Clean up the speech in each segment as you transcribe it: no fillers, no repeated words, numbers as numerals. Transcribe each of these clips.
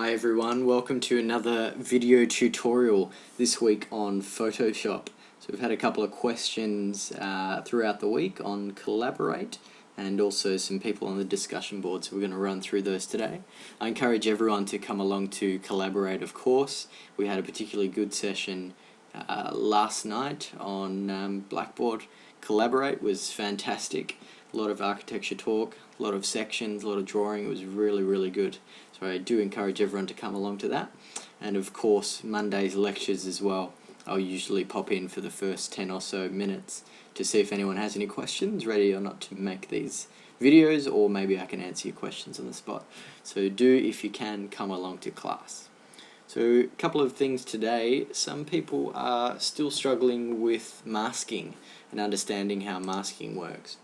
Hi everyone, welcome to another video tutorial this week on Photoshop. So we've had a couple of questions throughout the week on Collaborate and also some people on the discussion board, so we're going to run through those today. I encourage everyone to come along to Collaborate, of course. We had a particularly good session last night on Blackboard. Collaborate was fantastic. A lot of architecture talk, a lot of sections, a lot of drawing. It was really good. So I do encourage everyone to come along to that. And of course, Monday's lectures as well. I'll usually pop in for the first 10 or so minutes to see if anyone has any questions, ready or not to make these videos, or maybe I can answer your questions on the spot. So do, if you can, come along to class. So a couple of things today. Some people are still struggling with masking and understanding how masking works.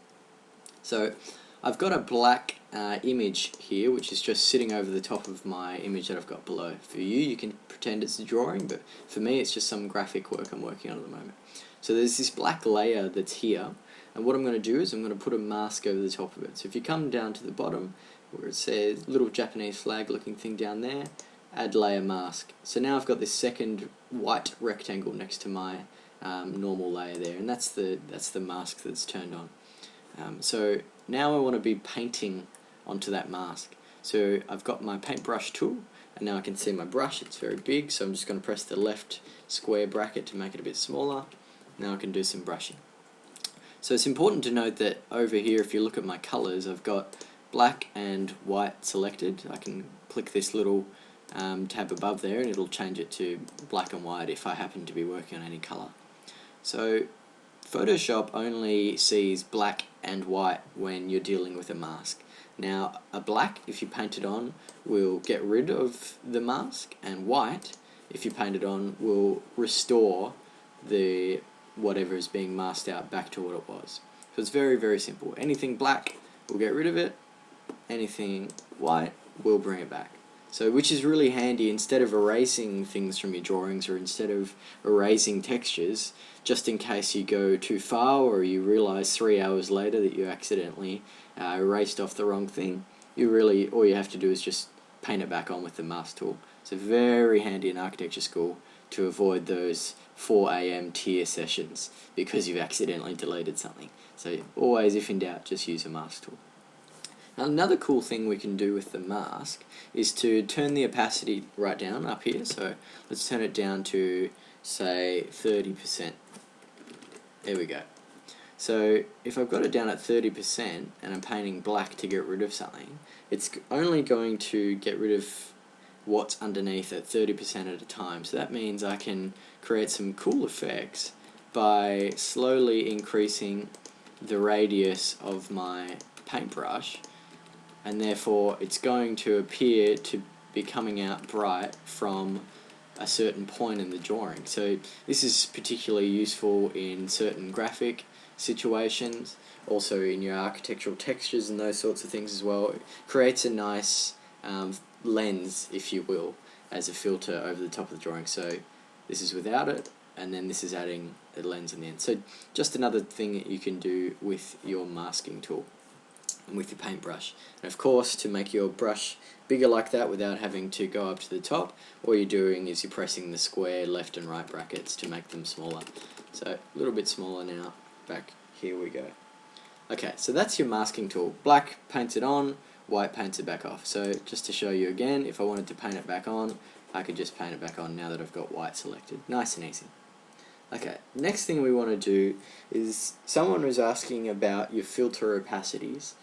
So I've got a black image here, which is just sitting over the top of my image that I've got below. For you, you can pretend it's a drawing, but for me it's just some graphic work I'm working on at the moment. So there's this black layer that's here, and what I'm going to do is I'm going to put a mask over the top of it. So if you come down to the bottom, where it says little Japanese flag looking thing down there, add layer mask. So now I've got this second white rectangle next to my normal layer there, and that's the mask that's turned on. So now I want to be painting onto that mask. So I've got my paintbrush tool, and now I can see my brush. It's very big, so I'm just going to press the left square bracket to make it a bit smaller. Now I can do some brushing. So it's important to note that over here, if you look at my colors, I've got black and white selected. I can click this little tab above there and it'll change it to black and white if I happen to be working on any color. So Photoshop only sees black and white when you're dealing with a mask. Now, a black, if you paint it on, will get rid of the mask, and white, if you paint it on, will restore the whatever is being masked out back to what it was. So it's very simple. Anything black will get rid of it, anything white will bring it back. So, which is really handy. Instead of erasing things from your drawings, or instead of erasing textures, just in case you go too far or you realize 3 hours later that you accidentally erased off the wrong thing, all you have to do is just paint it back on with the mask tool. So very handy in architecture school to avoid those 4 AM tier sessions because you've accidentally deleted something. So always, if in doubt, just use a mask tool. Now, another cool thing we can do with the mask is to turn the opacity right down up here. So let's turn it down to, say, 30%. There we go. So if I've got it down at 30% and I'm painting black to get rid of something, it's only going to get rid of what's underneath at 30% at a time. So that means I can create some cool effects by slowly increasing the radius of my paintbrush, and therefore it's going to appear to be coming out bright from a certain point in the drawing. So this is particularly useful in certain graphic situations, also in your architectural textures and those sorts of things as well. It creates a nice lens, if you will, as a filter over the top of the drawing. So this is without it, and then this is adding a lens in the end. So just another thing that you can do with your masking tool and with your paintbrush. And of course, to make your brush bigger like that without having to go up to the top, all you're doing is you're pressing the square left and right brackets to make them smaller. So a little bit smaller now. Back here we go. Okay, so that's your masking tool. Black paints it on, white paints it back off. So just to show you again, if I wanted to paint it back on, I could just paint it back on now that I've got white selected. Nice and easy. Okay, next thing we want to do is, someone was asking about your filter opacities.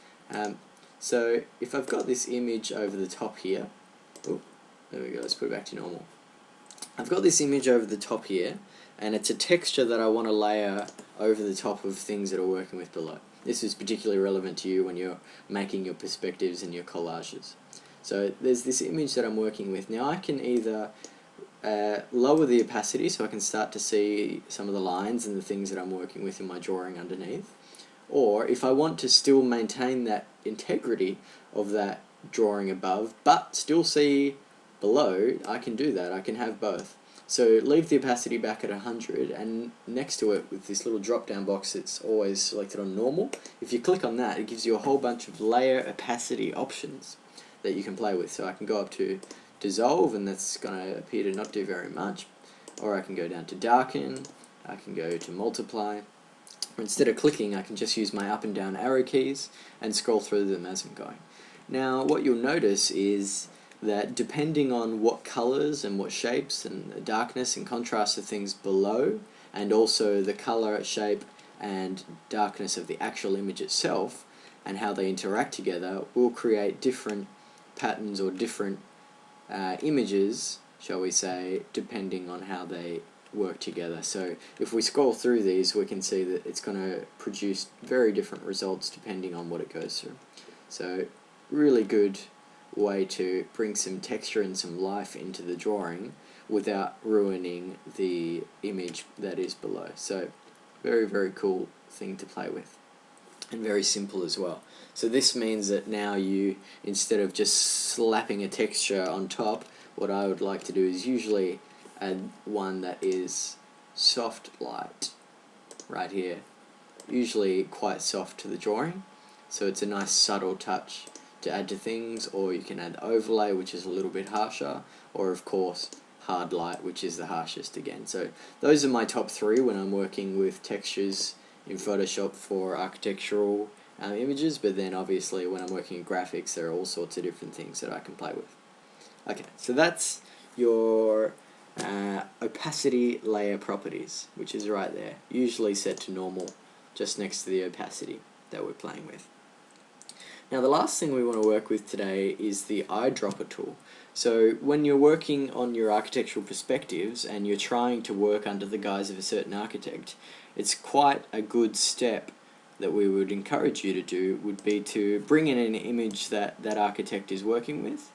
So if I've got this image over the top here, oh, there we go, let's put it back to normal. I've got this image over the top here, and it's a texture that I want to layer over the top of things that are working with below. This is particularly relevant to you when you're making your perspectives and your collages. So there's this image that I'm working with. Now I can either lower the opacity so I can start to see some of the lines and the things that I'm working with in my drawing underneath, or if I want to still maintain that integrity of that drawing above but still see below, I can do that. I can have both. So leave the opacity back at 100, and next to it with this little drop down box it's always selected on normal. If you click on that, it gives you a whole bunch of layer opacity options that you can play with. So I can go up to dissolve, and that's going to appear to not do very much. Or I can go down to darken, I can go to multiply. Instead of clicking, I can just use my up and down arrow keys and scroll through them as I'm going. Now what you'll notice is that depending on what colors and what shapes and the darkness and contrast of things below, and also the color, shape and darkness of the actual image itself and how they interact together, will create different patterns or different images, shall we say, depending on how they work together. So if we scroll through these, we can see that it's going to produce very different results depending on what it goes through. So really good way to bring some texture and some life into the drawing without ruining the image that is below. So very, very cool thing to play with, and very simple as well. So this means that now you, instead of just slapping a texture on top, what I would like to do is usually add one that is soft light right here, usually quite soft to the drawing, so it's a nice subtle touch to add to things. Or you can add overlay, which is a little bit harsher, or of course hard light, which is the harshest again. So those are my top three when I'm working with textures in Photoshop for architectural images, but then obviously when I'm working in graphics there are all sorts of different things that I can play with. Okay, so that's your opacity layer properties, which is right there, usually set to normal, just next to the opacity that we're playing with. Now the last thing we want to work with today is the eyedropper tool. So when you're working on your architectural perspectives and you're trying to work under the guise of a certain architect, it's quite a good step that we would encourage you to do would be to bring in an image that that architect is working with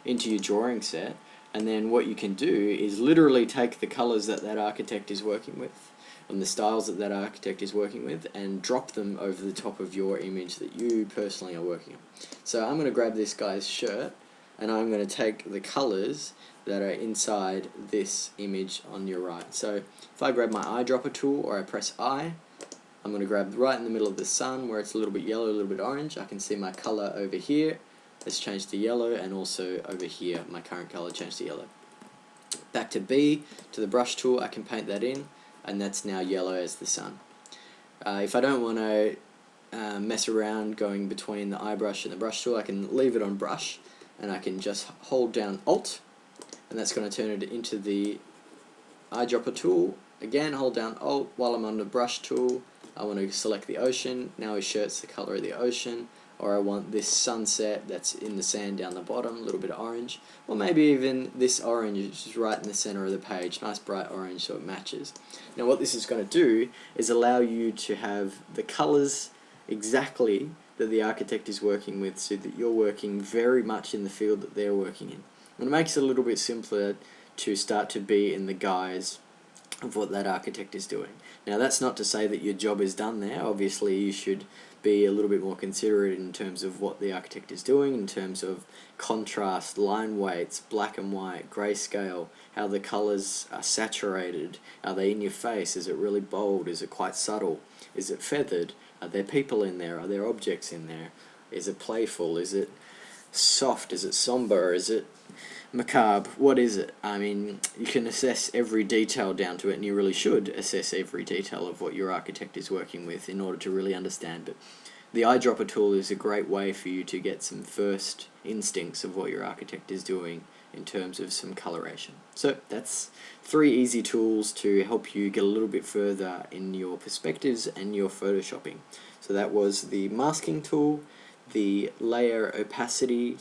into your drawing set, and then what you can do is literally take the colors that that architect is working with and the styles that that architect is working with and drop them over the top of your image that you personally are working on. So I'm going to grab this guy's shirt and I'm going to take the colors that are inside this image on your right. So if I grab my eyedropper tool, or I press I, I'm going to grab right in the middle of the sun where it's a little bit yellow, a little bit orange. I can see my color over here has changed to yellow, and also over here my current color changed to yellow. Back to B, to the brush tool, I can paint that in, and that's now yellow as the sun. If I don't want to mess around going between the eye brush and the brush tool, I can leave it on brush and I can just hold down Alt, and that's going to turn it into the eyedropper tool. Again, hold down Alt while I'm on the brush tool. I want to select the ocean. Now his shirt's the color of the ocean. Or I want this sunset that's in the sand down the bottom, a little bit of orange. Or maybe even this orange is right in the center of the page, nice bright orange so it matches. Now what this is going to do is allow you to have the colors exactly that the architect is working with, so that you're working very much in the field that they're working in. And it makes it a little bit simpler to start to be in the guise of what that architect is doing. Now that's not to say that your job is done there. Obviously you should be a little bit more considerate in terms of what the architect is doing, in terms of contrast, line weights, black and white, grayscale, how the colors are saturated, are they in your face, is it really bold, is it quite subtle, is it feathered, are there people in there, are there objects in there, is it playful, is it soft, is it somber, is it macabre, what is it? I mean, you can assess every detail down to it, and you really should assess every detail of what your architect is working with in order to really understand it. The eyedropper tool is a great way for you to get some first instincts of what your architect is doing in terms of some coloration. So that's 3 easy tools to help you get a little bit further in your perspectives and your photoshopping. So that was the masking tool, the layer opacity,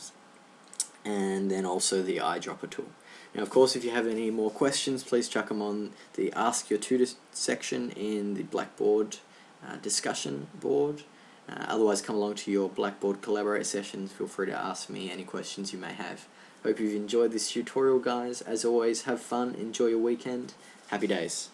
and then also the eyedropper tool. Now of course if you have any more questions, please chuck them on the Ask Your Tutor section in the Blackboard discussion board. Otherwise come along to your Blackboard Collaborate sessions, feel free to ask me any questions you may have. Hope you've enjoyed this tutorial guys. As always, have fun, enjoy your weekend, happy days.